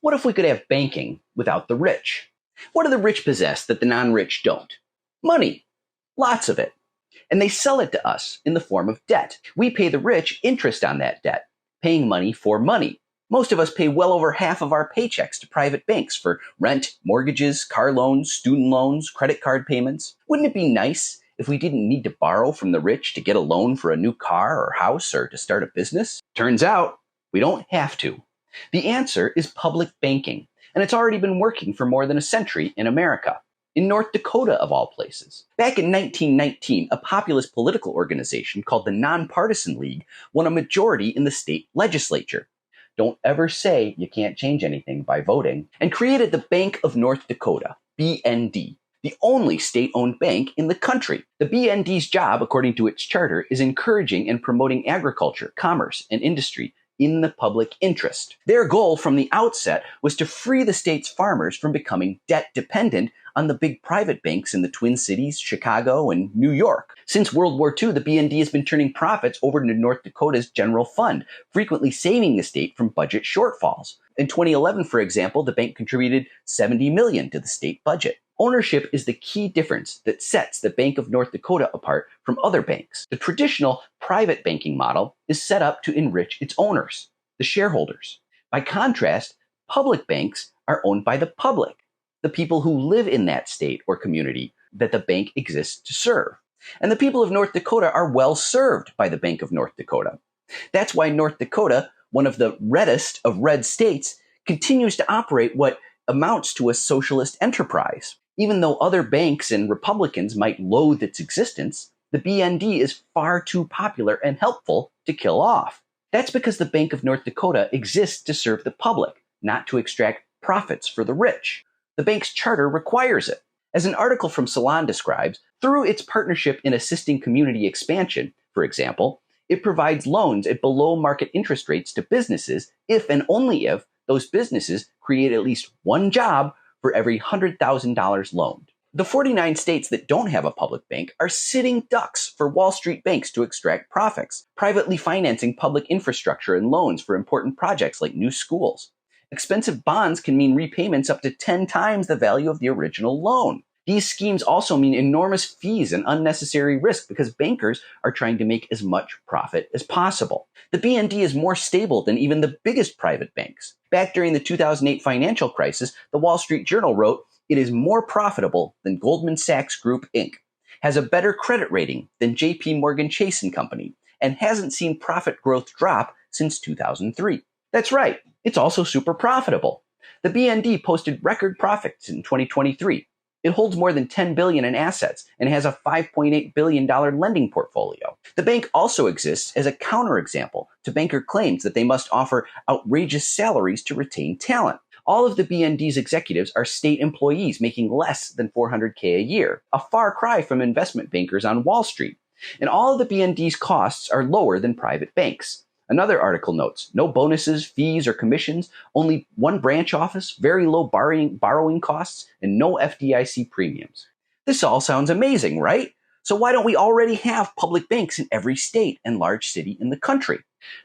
What if we could have banking without the rich? What do the rich possess that the non-rich don't? Money. Lots of it. And they sell it to us in the form of debt. We pay the rich interest on that debt, paying money for money. Most of us pay well over half of our paychecks to private banks for rent, mortgages, car loans, student loans, credit card payments. Wouldn't it be nice if we didn't need to borrow from the rich to get a loan for a new car or house or to start a business? Turns out, we don't have to. The answer is public banking, and it's already been working for more than a century in America. In North Dakota, of all places. Back in 1919, a populist political organization called the Nonpartisan League won a majority in the state legislature. Don't ever say you can't change anything by voting, and created the Bank of North Dakota, BND, the only state-owned bank in the country. The BND's job, according to its charter, is encouraging and promoting agriculture, commerce, and industry in the public interest. Their goal from the outset was to free the state's farmers from becoming debt dependent on the big private banks in the Twin Cities, Chicago, and New York. Since World War II, the BND has been turning profits over to North Dakota's general fund, frequently saving the state from budget shortfalls. In 2011, for example, the bank contributed $70 million to the state budget. Ownership is the key difference that sets the Bank of North Dakota apart from other banks. The traditional private banking model is set up to enrich its owners, the shareholders. By contrast, public banks are owned by the public, the people who live in that state or community that the bank exists to serve. And the people of North Dakota are well served by the Bank of North Dakota. That's why North Dakota, one of the reddest of red states, continues to operate what amounts to a socialist enterprise. Even though other banks and Republicans might loathe its existence, the BND is far too popular and helpful to kill off. That's because the Bank of North Dakota exists to serve the public, not to extract profits for the rich. The bank's charter requires it. As an article from Salon describes, through its partnership in assisting community expansion, for example, it provides loans at below market interest rates to businesses if and only if those businesses create at least one job for every $100,000 loaned. The 49 states that don't have a public bank are sitting ducks for Wall Street banks to extract profits, privately financing public infrastructure and loans for important projects like new schools. Expensive bonds can mean repayments up to 10 times the value of the original loan. These schemes also mean enormous fees and unnecessary risk because bankers are trying to make as much profit as possible. The BND is more stable than even the biggest private banks. Back during the 2008 financial crisis, the Wall Street Journal wrote, "It is more profitable than Goldman Sachs Group, Inc., has a better credit rating than JP Morgan Chase & Company, and hasn't seen profit growth drop since 2003. That's right, it's also super profitable. The BND posted record profits in 2023. It holds more than $10 billion in assets and has a $5.8 billion lending portfolio. The bank also exists as a counterexample to banker claims that they must offer outrageous salaries to retain talent. All of the BND's executives are state employees making less than $400K a year, a far cry from investment bankers on Wall Street. And all of the BND's costs are lower than private banks. Another article notes, no bonuses, fees, or commissions, only one branch office, very low borrowing costs, and no FDIC premiums. This all sounds amazing, right? So why don't we already have public banks in every state and large city in the country?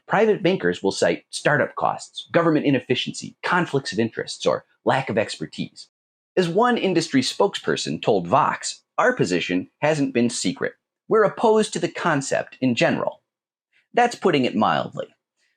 Private bankers will cite startup costs, government inefficiency, conflicts of interests, or lack of expertise. As one industry spokesperson told Vox, our position hasn't been secret. We're opposed to the concept in general. That's putting it mildly.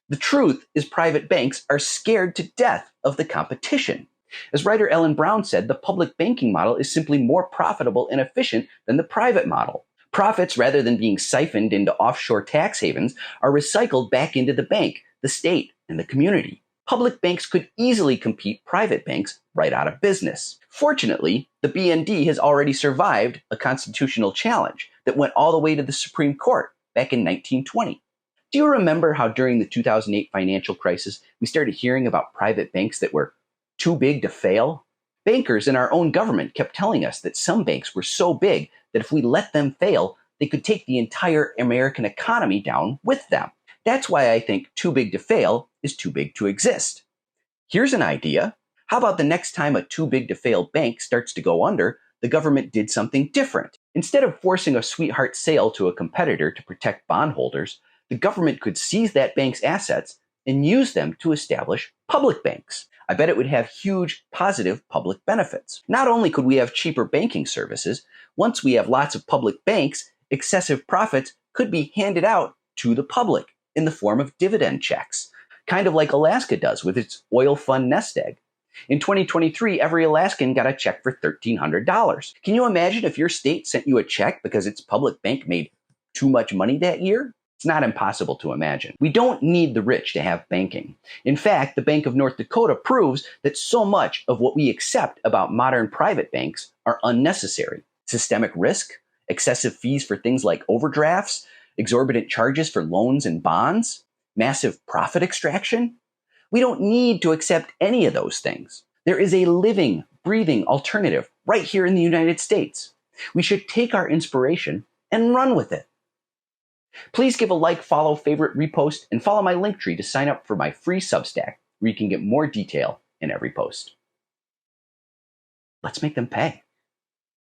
The truth is private banks are scared to death of the competition. As writer Ellen Brown said, the public banking model is simply more profitable and efficient than the private model. Profits, rather than being siphoned into offshore tax havens, are recycled back into the bank, the state, and the community. Public banks could easily compete private banks right out of business. Fortunately, the BND has already survived a constitutional challenge that went all the way to the Supreme Court back in 1920. Do you remember how during the 2008 financial crisis, we started hearing about private banks that were too big to fail? Bankers in our own government kept telling us that some banks were so big that if we let them fail, they could take the entire American economy down with them. That's why I think too big to fail is too big to exist. Here's an idea. How about the next time a too big to fail bank starts to go under, the government did something different? Instead of forcing a sweetheart sale to a competitor to protect bondholders, the government could seize that bank's assets and use them to establish public banks. I bet it would have huge positive public benefits. Not only could we have cheaper banking services, once we have lots of public banks, excessive profits could be handed out to the public in the form of dividend checks, kind of like Alaska does with its oil fund nest egg. In 2023, every Alaskan got a check for $1,300. Can you imagine if your state sent you a check because its public bank made too much money that year? It's not impossible to imagine. We don't need the rich to have banking. In fact, the Bank of North Dakota proves that so much of what we accept about modern private banks are unnecessary. Systemic risk, excessive fees for things like overdrafts, exorbitant charges for loans and bonds, massive profit extraction. We don't need to accept any of those things. There is a living, breathing alternative right here in the United States. We should take our inspiration and run with it. Please give a like, follow, favorite, repost, and follow my link tree to sign up for my free Substack, where you can get more detail in every post. Let's make them pay.